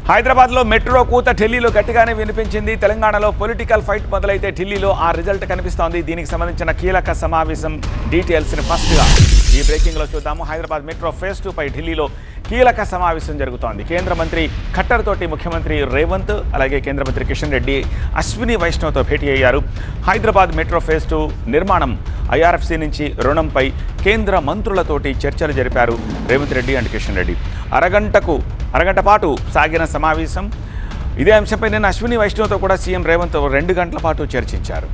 హైదరాబాద్లో మెట్రో కూత ఢిల్లీలో గట్టిగానే వినిపించింది. తెలంగాణలో పొలిటికల్ ఫైట్ మొదలైతే ఢిల్లీలో ఆ రిజల్ట్ కనిపిస్తోంది. దీనికి సంబంధించిన కీలక సమావేశం డీటెయిల్స్ని ఫస్ట్గా ఈ బ్రేకింగ్లో చూద్దాము. హైదరాబాద్ మెట్రో ఫేజ్ 2 పై ఢిల్లీలో కీలక సమావేశం జరుగుతోంది. కేంద్ర మంత్రి ఖట్టర్ తోటి ముఖ్యమంత్రి రేవంత్, అలాగే కేంద్ర మంత్రి కిషన్ రెడ్డి, అశ్విని వైష్ణవ్తో భేటీ అయ్యారు. హైదరాబాద్ మెట్రో ఫేజ్ 2 నిర్మాణం, ఐఆర్ఎఫ్సి నుంచి రుణంపై కేంద్ర మంత్రులతోటి చర్చలు జరిపారు రేవంత్ రెడ్డి అండ్ కిషన్ రెడ్డి. అరగంట పాటు సాగిన సమావేశం. ఇదే అంశంపై నిన్న అశ్విని వైష్ణవ్తో కూడా సీఎం రేవంత్ 2 గంటల పాటు చర్చించారు.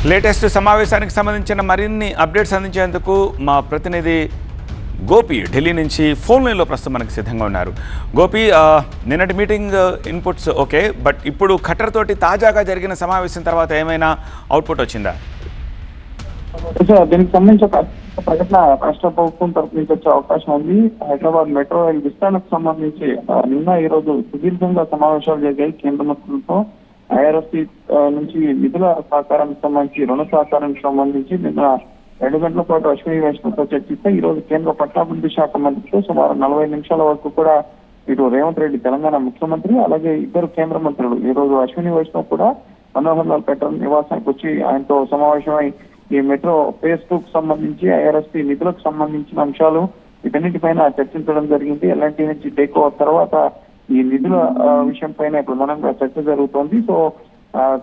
లేటెస్ట్ సమావేశానికి సంబంధించిన మరిన్ని అప్డేట్స్ అందించేందుకు మా ప్రతినిధి గోపి ఢిల్లీ నుంచి ఫోన్ లైన్లో ప్రస్తుతం మనకు సిద్ధంగా ఉన్నారు. గోపి, నిన్నటి మీటింగ్ ఇన్పుట్స్ ఓకే, బట్ ఇప్పుడు ఖట్టర్ తోటి తాజాగా జరిగిన సమావేశం తర్వాత ఏమైనా అవుట్పుట్ వచ్చిందా? దీనికి సంబంధించి ఒక ప్రకటన రాష్ట్ర ప్రభుత్వం తరఫు నుంచి వచ్చే అవకాశం ఉంది. హైదరాబాద్ మెట్రో రైల్ విస్తరణకు సంబంధించి నిన్న ఈ రోజు సుదీర్ఘంగా సమావేశాలు జరిగాయి కేంద్ర మంత్రులతో. ఐఆర్ఎఫ్సి నుంచి నిధుల సహకారానికి సంబంధించి, రుణ సహకారానికి సంబంధించి నిన్న 2 గంటల పాటు అశ్విని వైష్ణవ్తో చర్చిస్తే ఈ రోజు కేంద్ర పట్టాభివృద్ధి శాఖ మంత్రితో సుమారు 40 నిమిషాల వరకు కూడా ఇటు రేవంత్ రెడ్డి తెలంగాణ ముఖ్యమంత్రి, అలాగే ఇద్దరు కేంద్ర మంత్రులు ఈ రోజు అశ్విని వైష్ణవ్ కూడా మనోహర్ లాల్ ఖట్టర్ నివాసానికి వచ్చి ఆయనతో సమావేశమై ఈ మెట్రో ఫేజ్ 2 కు సంబంధించి, ఐఆర్ఎఫ్సి నిధులకు సంబంధించిన అంశాలు వీటన్నిటిపైన చర్చించడం జరిగింది. ఎల్ఎన్టీ నుంచి టేక్ ఓవర్ తర్వాత ఈ నిధుల విషయం పైన ప్రధానంగా చర్చ జరుగుతోంది. సో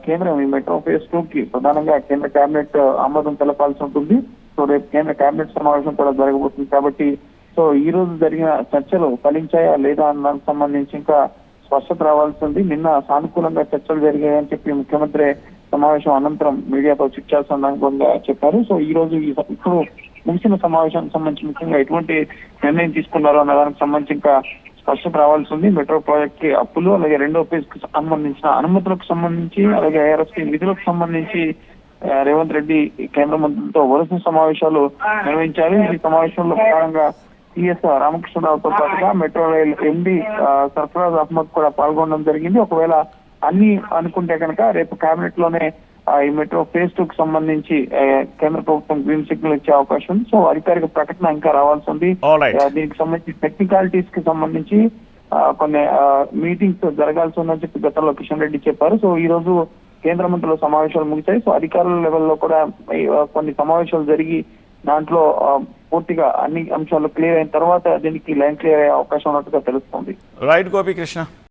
కేంద్రం ఈ మెట్రో ఫేజ్ 2 కి ప్రధానంగా కేంద్ర కేబినెట్ ఆమోదం తెలపాల్సి ఉంటుంది. సో రేపు కేంద్ర కేబినెట్ సమావేశం కూడా జరగబోతుంది. కాబట్టి సో ఈ రోజు జరిగిన చర్చలు ఫలించాయా లేదా అన్న దానికి సంబంధించి ఇంకా స్పష్టత రావాల్సి ఉంది. నిన్న సానుకూలంగా చర్చలు జరిగాయని చెప్పి ముఖ్యమంత్రి సమావేశం అనంతరం మీడియాతో చర్చల సందర్భంగా చెప్పారు. సో ఈ రోజు ఇప్పుడు ముగిసిన సమావేశానికి సంబంధించి ముఖ్యంగా ఎటువంటి నిర్ణయం తీసుకున్నారో అన్న దానికి సంబంధించి ఇంకా స్పష్టత రావాల్సి ఉంది. మెట్రో ప్రాజెక్ట్ కి అప్పులు, అలాగే రెండో ఫేజ్ కి సంబంధించిన అనుమతులకు సంబంధించి, అలాగే ఐఆర్ఎఫ్సి నిధులకు సంబంధించి రేవంత్ రెడ్డి కేంద్ర మంత్రులతో వరుస సమావేశాలు నిర్వహించారు. ఈ సమావేశంలో ప్రధానంగా సిఎస్ రామకృష్ణరావుతో పాటుగా metro rail MD Sarfaraz Ahmed కూడా పాల్గొనడం జరిగింది. ఒకవేళ అన్ని అనుకుంటే కనుక రేపు కేబినెట్ లోనే ఈ మెట్రో ఫేజ్ 2 కు సంబంధించి కేంద్ర ప్రభుత్వం గ్రీన్ సిగ్నల్ ఇచ్చే అవకాశం ఉంది. సో అధికారిక ప్రకటన ఇంకా రావాల్సి ఉంది. దీనికి సంబంధించి టెక్నికాలిటీస్ కి సంబంధించి కొన్ని మీటింగ్స్ జరగాల్సి ఉందని చెప్పి గతంలో కిషన్ రెడ్డి చెప్పారు. సో ఈ రోజు కేంద్ర మంత్రుల సమావేశాలు ముగిశాయి. సో అధికారుల లెవెల్లో కూడా కొన్ని సమావేశాలు జరిగి దాంట్లో పూర్తిగా అన్ని అంశాలు క్లియర్ అయిన తర్వాత దీనికి లైన్ క్లియర్ అయ్యే అవకాశం ఉన్నట్టుగా తెలుస్తుంది. రైట్ గోపి కృష్ణ.